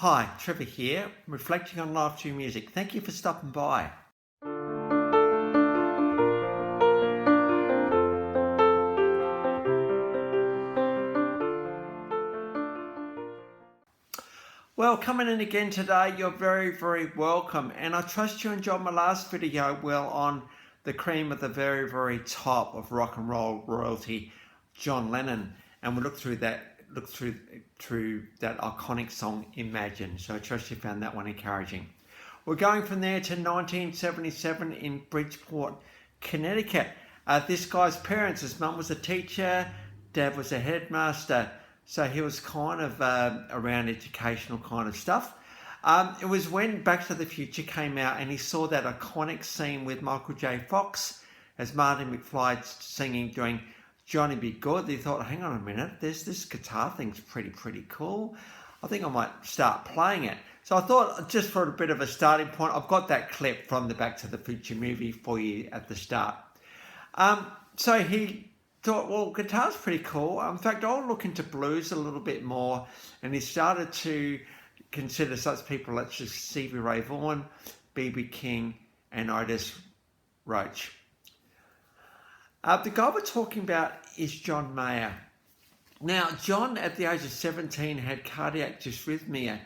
Hi, Trevor here, reflecting on life through music. Thank you for stopping by. Well, coming in again today, you're very, very welcome. And I trust you enjoyed my last video on the cream of the very, very top of rock and roll royalty, John Lennon. And we looked through that iconic song, Imagine. So I trust you found that one encouraging. We're going from there to 1977 in Bridgeport, Connecticut. This guy's parents, his mum was a teacher, dad was a headmaster. So he was kind of around educational kind of stuff. It was when Back to the Future came out and he saw that iconic scene with Michael J. Fox as Martin McFly singing during Johnny B Goode. He thought, hang on a minute, there's this guitar thing's pretty cool. I think I might start playing it. So I thought, just for a bit of a starting point, I've got that clip from the Back to the Future movie for you at the start. So he thought, well, guitar's pretty cool. In fact, I'll look into blues a little bit more. And he started to consider such people such as Stevie Ray Vaughan, B.B. King, and Otis Roach. The guy we're talking about is John Mayer. Now, John, at the age of 17, had cardiac dysrhythmia,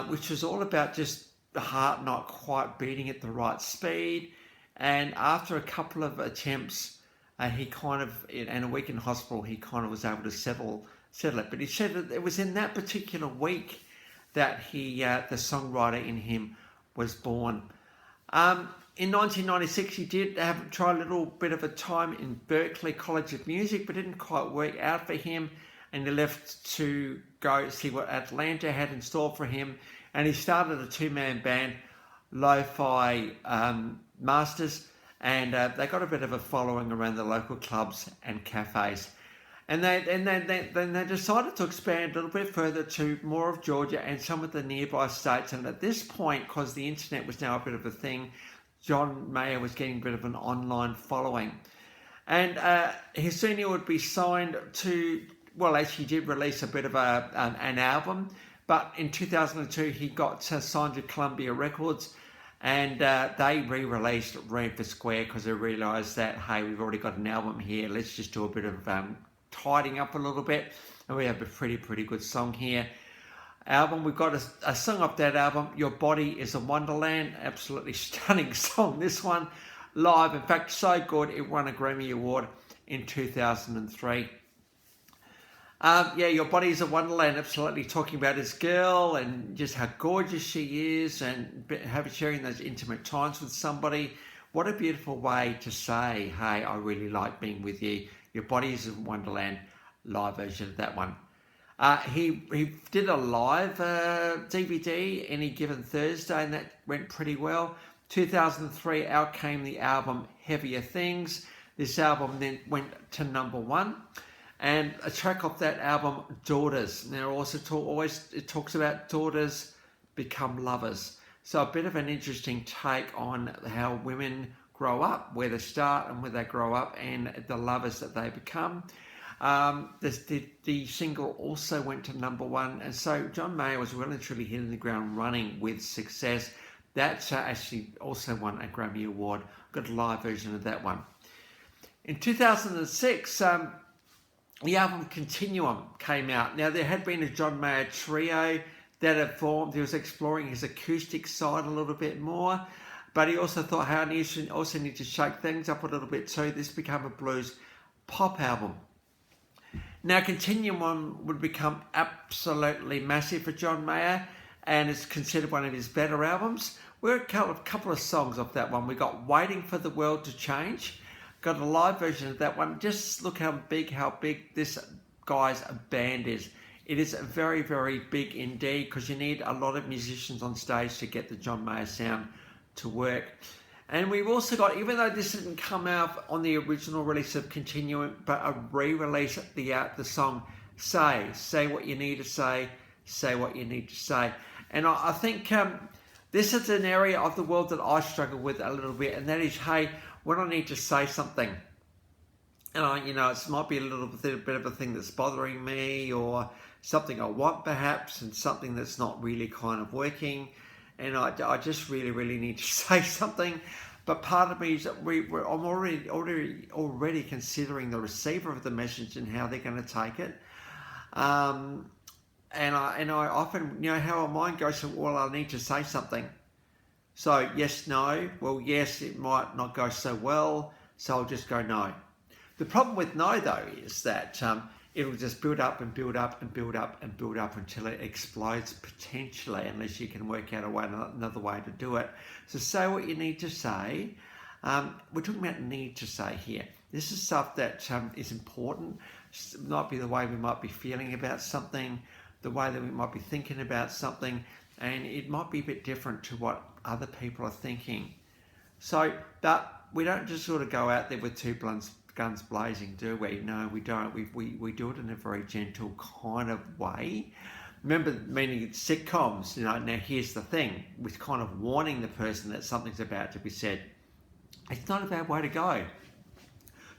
which was all about just the heart not quite beating at the right speed. And after a couple of attempts, and a week in hospital, he kind of was able to settle it. But he said that it was in that particular week that the songwriter in him was born. In 1996, he did try a little bit of a time in Berklee College of Music, but didn't quite work out for him. And he left to go see what Atlanta had in store for him. And he started a two-man band, Lo-Fi Masters. And they got a bit of a following around the local clubs and cafes. And they decided to expand a little bit further to more of Georgia and some of the nearby states. And at this point, because the internet was now a bit of a thing, John Mayer was getting a bit of an online following. And he soon he would be signed to, well, actually did release a bit of an album. But in 2002, he got signed to Columbia Records. And they re-released Red for Square because they realised that, hey, we've already got an album here. Let's just do a bit of tidying up a little bit. And we have a pretty good song here. We've got a song off that album, Your Body is a Wonderland. Absolutely stunning song, this one. Live, in fact, so good, it won a Grammy Award in 2003. Your Body is a Wonderland, absolutely talking about his girl and just how gorgeous she is and sharing those intimate times with somebody. What a beautiful way to say, hey, I really like being with you. Your Body is a Wonderland, live version of that one. He did a live DVD any given Thursday and that went pretty well. 2003, out came the album Heavier Things. This album then went to #1. And a track off that album, Daughters. Now, also it talks about daughters become lovers. So a bit of an interesting take on how women grow up, where they start and where they grow up, and the lovers that they become. The single also went to #1, and so John Mayer was well and truly hitting the ground running with success. That's actually also won a Grammy Award. Got a live version of that one. In 2006. The album Continuum came out. Now, there had been a John Mayer trio that had formed. He was exploring his acoustic side a little bit more, but he also thought, hey, I also need to shake things up a little bit, so this became a blues pop album. Now, Continuum would become absolutely massive for John Mayer, and it's considered one of his better albums. We're a couple of songs off that one. We got Waiting for the World to Change. Got a live version of that one. Just look how big this guy's band is. It is very big indeed, because you need a lot of musicians on stage to get the John Mayer sound to work. And we've also got, even though this didn't come out on the original release of Continuum, but a re-release of the song Say What You Need to Say What You Need to Say. And I think this is an area of the world that I struggle with a little bit, and that is, hey, when I need to say something, and it might be a little bit of a thing that's bothering me, or something I want perhaps, and something that's not really kind of working, and I just really need to say something. But part of me is that I'm already considering the receiver of the message and how they're going to take it. And I often, how our mind goes, well, I need to say something. So yes, no. Well, yes, it might not go so well, so I'll just go no. The problem with no, though, is that it'll just build up and build up and build up and build up until it explodes potentially, unless you can work out another way to do it. So say what you need to say. We're talking about need to say here. This is stuff that is important. It might be the way we might be feeling about something, the way that we might be thinking about something, and it might be a bit different to what other people are thinking. So, but we don't just sort of go out there with two guns blazing, do we? No, we don't. We do it in a very gentle kind of way. Remember, meaning sitcoms, now here's the thing, with kind of warning the person that something's about to be said. It's not a bad way to go.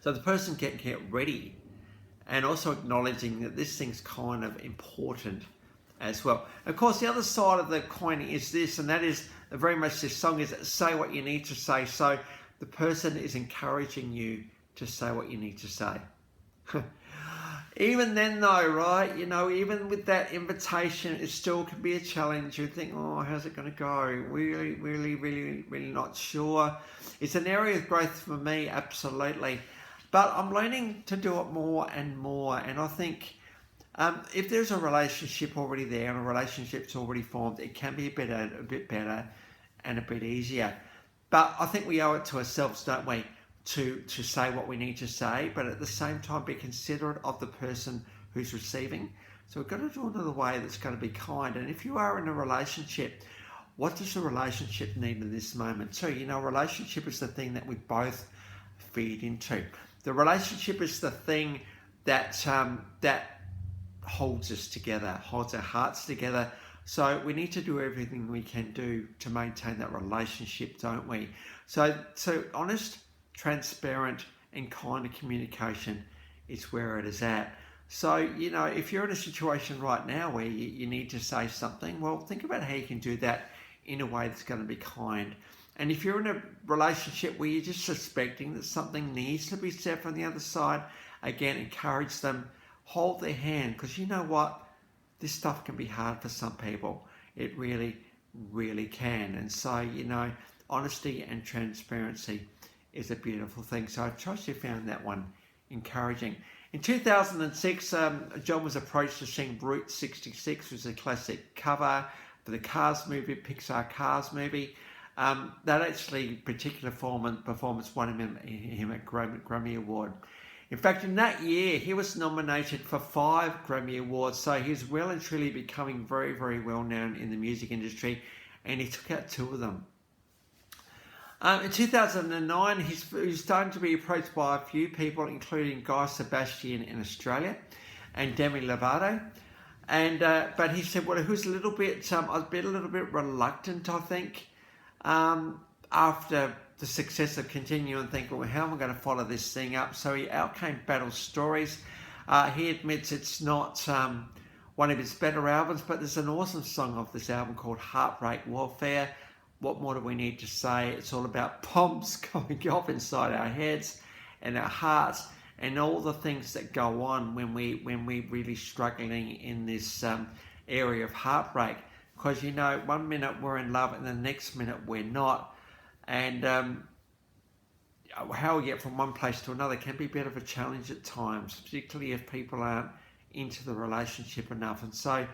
So the person can get ready, and also acknowledging that this thing's kind of important as well. Of course, the other side of the coin is this, and that is very much this song is say what you need to say. So the person is encouraging you to say what you need to say. Even then though, right, even with that invitation, it still can be a challenge. You think, oh, how's it going to go? Really not sure. It's an area of growth for me, absolutely. But I'm learning to do it more and more. And I think if there's a relationship already there and a relationship's already formed, it can be a bit better and a bit easier. But I think we owe it to ourselves, don't we, to say what we need to say, but at the same time be considerate of the person who's receiving. So we've got to do it in a way that's going to be kind. And if you are in a relationship, what does the relationship need in this moment too? A relationship is the thing that we both feed into. The relationship is the thing that holds us together, holds our hearts together. So we need to do everything we can do to maintain that relationship, don't we? So honest, transparent and kind of communication is where it is at. So, if you're in a situation right now where you need to say something, well, think about how you can do that in a way that's going to be kind. And if you're in a relationship where you're just suspecting that something needs to be said from the other side, again, encourage them, hold their hand, because you know what? This stuff can be hard for some people. It really can. And so, honesty and transparency is a beautiful thing. So I trust you found that one encouraging. In 2006, John was approached to sing Route 66, which is a classic cover for the Cars movie, Pixar Cars movie. That actually particular performance won him a Grammy Award. In fact, in that year, he was nominated for 5 Grammy Awards, so he's well and truly becoming very well known in the music industry, and he took out 2 of them. In 2009, he's starting to be approached by a few people, including Guy Sebastian in Australia and Demi Lovato. But he said, well, he was a little bit reluctant, I think, after the success of Continue and think, well, how am I going to follow this thing up? So out came Battle Stories. He admits it's not one of his better albums, but there's an awesome song off this album called Heartbreak Warfare. What more do we need to say? It's all about bombs going off inside our heads and our hearts and all the things that go on when we're really struggling in this area of heartbreak. Because, 1 minute we're in love and the next minute we're not. And how we get from one place to another can be a bit of a challenge at times, particularly if people aren't into the relationship enough. And so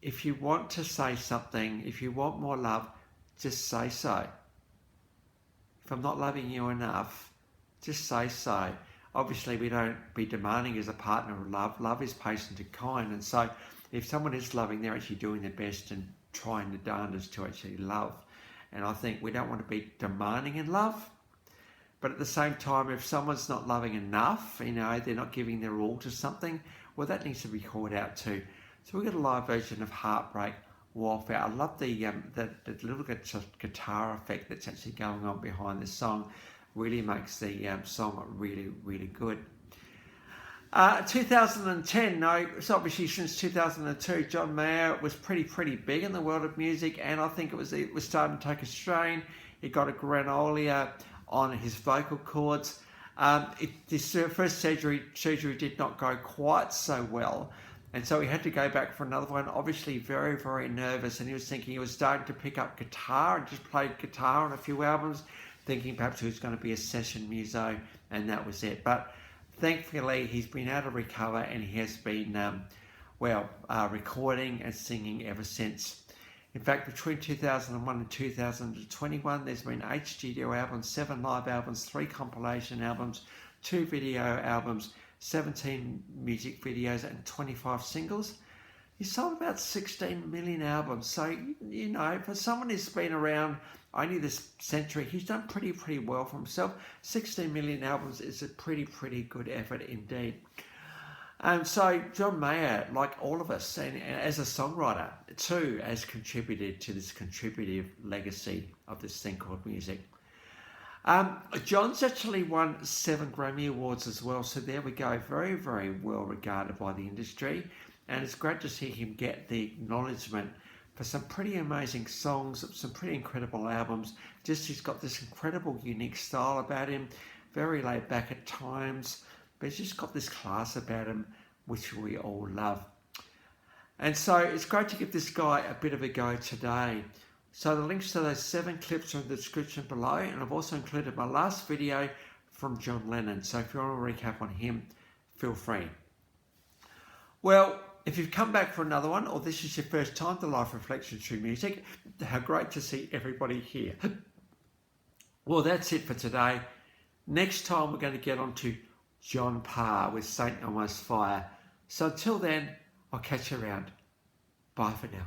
if you want to say something, if you want more love, just say so. If I'm not loving you enough, just say so. Obviously, we don't be demanding as a partner of love. Love is patient and kind. And so if someone is loving, they're actually doing their best and trying their darndest to actually love. And I think we don't want to be demanding in love. But at the same time, if someone's not loving enough, they're not giving their all to something, well, that needs to be called out too. So we've got a live version of Heartbreak Warfare. I love the little guitar effect that's actually going on behind this song. Really makes the song really good. 2010, no, it's obviously since 2002, John Mayer was pretty big in the world of music, and I think it was starting to take a strain. He got a granola on his vocal cords. This first surgery did not go quite so well, and so he had to go back for another one. Obviously, very nervous, and he was thinking he was starting to pick up guitar and just played guitar on a few albums, thinking perhaps he was going to be a session muso, and that was it. But thankfully, he's been able to recover, and he has been, recording and singing ever since. In fact, between 2001 and 2021, there's been 8 studio albums, 7 live albums, 3 compilation albums, 2 video albums, 17 music videos, and 25 singles. He sold about 16 million albums. So, you know, for someone who's been around only this century, he's done pretty well for himself. 16 million albums is a pretty good effort indeed. So John Mayer, like all of us, and as a songwriter too, has contributed to this contributive legacy of this thing called music. John's actually won 7 Grammy Awards as well, so there we go. Very well regarded by the industry, and it's great to see him get the acknowledgement for some pretty amazing songs, some pretty incredible albums. Just he's got this incredible unique style about him, very laid back at times, but he's just got this class about him which we all love. And so it's great to give this guy a bit of a go today. So the links to those 7 clips are in the description below, and I've also included my last video from John Lennon, so if you want to recap on him, feel free. Well, if you've come back for another one, or this is your first time to Life Reflections Through Music, how great to see everybody here. Well, that's it for today. Next time we're going to get on to John Parr with Saint Elmo's Fire. So until then, I'll catch you around. Bye for now.